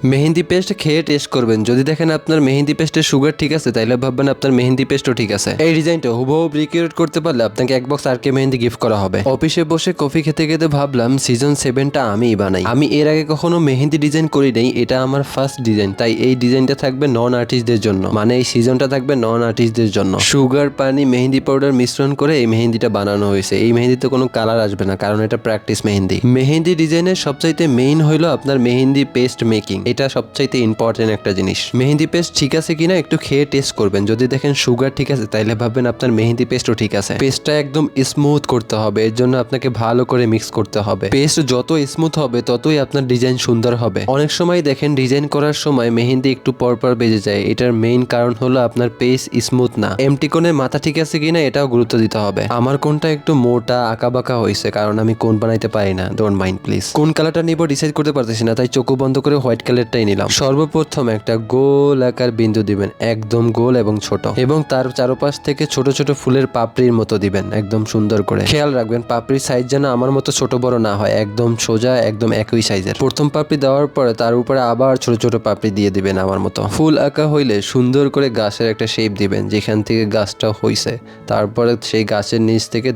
Mehndi paste খেয়ে test করবেন, যদি দেখেন আপনার মেহেন্দি পেস্টের সুগার ঠিক আছে তাইলে ভাববেন আপনার মেহেন্দি পেস্টও ঠিক আছে। এই ডিজাইনটা হুবহু রিক্রিয়েট করতে পারলে আপনাকে এক বক্স আরকে মেহেন্দি গিফট করা হবে। অফিসে বসে কফি খেতে খেতে ভাবলাম সিজন 7টা আমিই বানাই। আমি এর আগে কখনো মেহেন্দি ডিজাইন করি নাই, এটা আমার ফার্স্ট ডিজাইন, তাই এই ডিজাইনটা থাকবে নন আর্টিস্টদের জন্য, মানে এই সিজনটা থাকবে নন আর্টিস্টদের জন্য। সুগার, পানি, মেহেন্দি পাউডার মিশ্রণ করে এই মেহেন্দিটা বানানো হয়েছে। এই মেহেন্দিতে কোনো কালার আসবে না কারণ এটা প্র্যাকটিস মেহেন্দি। মেহেন্দি ডিজাইনের সবচাইতে মেইন হইলো আপনার মেহেন্দি পেস্ট মেকিং, এটা সবচাইতে ইম্পর্টেন্ট একটা জিনিস। মেহেন্দি পেস্ট ঠিক আছে কিনা একটু খেয়ে টেস্ট করবেন, যদি দেখেন সুগার ঠিক আছে তাইলে ভাববেন আপনার মেহেন্দি পেস্টও ঠিক আছে। পেস্টটা একদম স্মুথ করতে হবে, এর জন্য আপনাকে ভালো করে মিক্স করতে হবে। পেস্ট যত স্মুথ হবে ততই আপনার ডিজাইন সুন্দর হবে। অনেক সময় দেখেন ডিজাইন করার সময় মেহেন্দি একটু পরপর বেজে যায়, এটার মেইন কারণ হলো আপনার পেস্ট স্মুথ না। এমটি কোণের মাথা ঠিক আছে কিনা এটাও গুরুত্ব দিতে হবে। আমার কোনটা একটু মোটা আঁকা বাঁকা হয়েছে কারণ আমি কোন বানাইতে পারি না, ডোন্ট মাইন্ড প্লিজ। কোন কালারটা নিব ডিসাইড করতে পারতেছি না, তাই চোখ বন্ধ করে হোয়াইট কালারটাই নিলাম। সর্বপ্রথম একটা গোল আকার বিন্দু দিবেন, একদম গোল এবং ছোট, এবং তার চারপাশ থেকে ছোট ছোট ফুলের পাপড়ির মতো দিবেন একদম সুন্দর করে। খেয়াল রাখবেন পাপড়ির সাইজ যেন আমার মতো ছোট বড় না হয়, একদম সোজা একদম একই সাইজের। প্রথম পাপড়ি দেওয়ার পরে তার উপরে আবার ছোট ছোট পাপড়ি দিয়ে দিবেন আমার মতো। ফুল আঁকা হইলে সুন্দর করে গাছের একটা শেপ দিবেন যেখান থেকে গাছটা হইছে। তারপরে সেই গাছের নিচ থেকে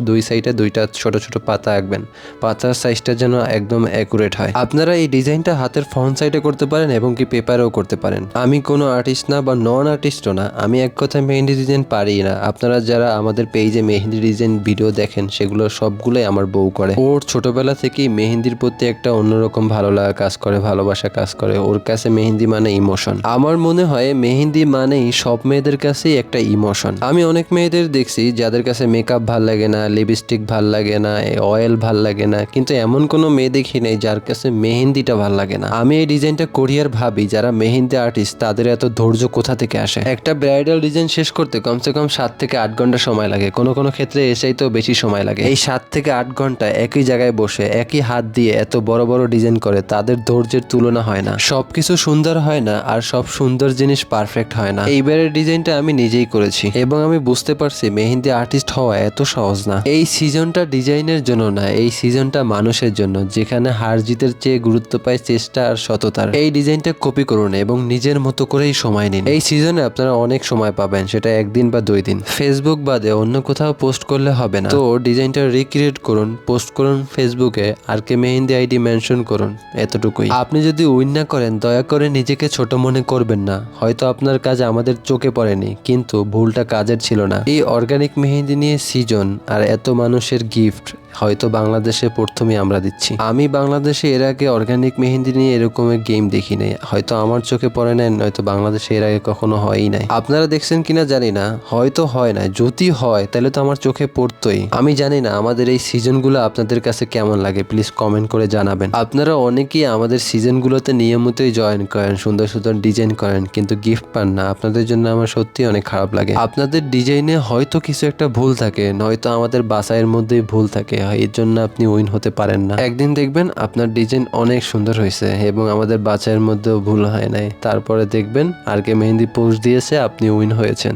দুই সাইডে দুইটা ছোট ছোট পাতা আঁকবেন, পাতার সাইজটা যেন একদম অ্যাকুরেট হয়। আপনারা এই ডিজাইনটা হাতের ফ্রন্ট সাইডে করতে পারেন এবং কি পেপারেও করতে পারেন। আমি কোনো আর্টিস্ট না বা নন আর্টিস্টও না, আমি এক কথায় মেহেন্দি ডিজাইন পারি না। আপনারা যারা আমাদের পেজে মেহেন্দি ডিজাইন ভিডিও দেখেন সেগুলো সবগুলোই আমার বউ করে। ওর ছোটবেলা থেকেই মেহেন্দির প্রতি একটা অন্যরকম ভালো লাগা কাজ করে, ভালোবাসা কাজ করে। ওর কাছে মেহেন্দি মানে ইমোশন। আমার মনে হয় মেহেন্দি মানেই সব মেয়েদের কাছেই একটা ইমোশন। আমি অনেক মেয়েদের দেখছি যাদের কাছে মেকআপ ভাল লাগে না, লিপস্টিক ভাল লাগে না, অয়েল ভাল লাগে না, কিন্তু এমন কোনো মেয়ে দেখি নাই যার কাছে মেহেন্দিটা ভাল লাগে না। আমি এই ডিজাইনটা করি আর ভাবি যারা মেহেন্দি আর্টিস্ট তাদের এত ধৈর্য কোথা থেকে আসে। একটা ব্রাইডাল ডিজাইন শেষ করতে কমসে কম 7 থেকে 8 ঘন্টা সময় লাগে, কোনো কোনো ক্ষেত্রে এসেই তো বেশি সময় লাগে। এই 7 থেকে 8 ঘন্টা একই জায়গায় বসে একই হাত দিয়ে এত বড় বড় ডিজাইন করে, তাদের ধৈর্যের তুলনা হয় না। সবকিছু সুন্দর হয় না আর সব সুন্দর জিনিস পারফেক্ট হয় না। এইবারের ডিজাইনটা আমি নিজেই করেছি এবং আমি বুঝতে পারছি মেহেন্দি আর্টিস্ট হওয়া এত সহজ না। এই সিজনটা ডিজাইনের জন্য না, এই সিজনটা মানুষের জন্য, যেখানে হার জিতের চেয়ে গুরুত্ব পায় চেষ্টা আর সততার। এই ডিজাইনটা কপি করুন এবং নিজের মতো করেই সময় নিন। এই সিজনে আপনারা অনেক সময় পাবেন, সেটা একদিন বা 2 দিন। ফেসবুক বাদে অন্য কোথাও পোস্ট করলে হবে না, তো ডিজাইনটা রিক্রিয়েট করুন, পোস্ট করুন ফেসবুকে, আর কে মেহেন্দি আইডি মেনশন করুন, এতটুকুই। আপনি যদি উইন না করেন দয়া করে নিজেকে ছোট মনে করবেন না। হয়তো আপনার কাজ আমাদের চোখে পড়েনি, কিন্তু ভুলটা কাজের ছিল না। এই অর্গানিক মেহেন্দি নিয়ে সিজন আর এত মানুষের গিফট হয়তো বাংলাদেশে প্রথমেই আমরা দিচ্ছি। আমি বাংলাদেশে এর আগে অর্গানিক মেহেন্দি নিয়ে এরকমের গেম দেখি নাই, হয়তো আমার চোখে পড়ে নাই, নয়তো বাংলাদেশে এর আগে কখনো হয়ই নাই। আপনারা দেখছেন কিনা জানি না, হয়তো হয় না, যদি হয় তাহলে তো আমার চোখে পড়তোই। আমি জানি না আমাদের এই সিজনগুলো আপনাদের কাছে কেমন লাগে, প্লিজ কমেন্ট করে জানাবেন। আপনারা অনেকেই আমাদের সিজনগুলোতে নিয়মিতই জয়েন করেন, সুন্দর সুন্দর ডিজাইন করেন, কিন্তু গিফট পান না। আপনাদের জন্য আমার সত্যি অনেক খারাপ লাগে। আপনাদের ডিজাইনে হয়তো কিছু একটা ভুল থাকে, নয়তো আমাদের বাসায়ের মধ্যেই ভুল থাকে, এর জন্য আপনি উইন হতে পারেন না। একদিন দেখবেন আপনার ডিজাইন অনেক সুন্দর হয়েছে এবং আমাদের বাছাইয়ের মধ্যেও ভুল হয় নাই, তারপরে দেখবেন আর কে মেহেন্দি পোস্ট দিয়েছে, আপনি উইন হয়েছেন।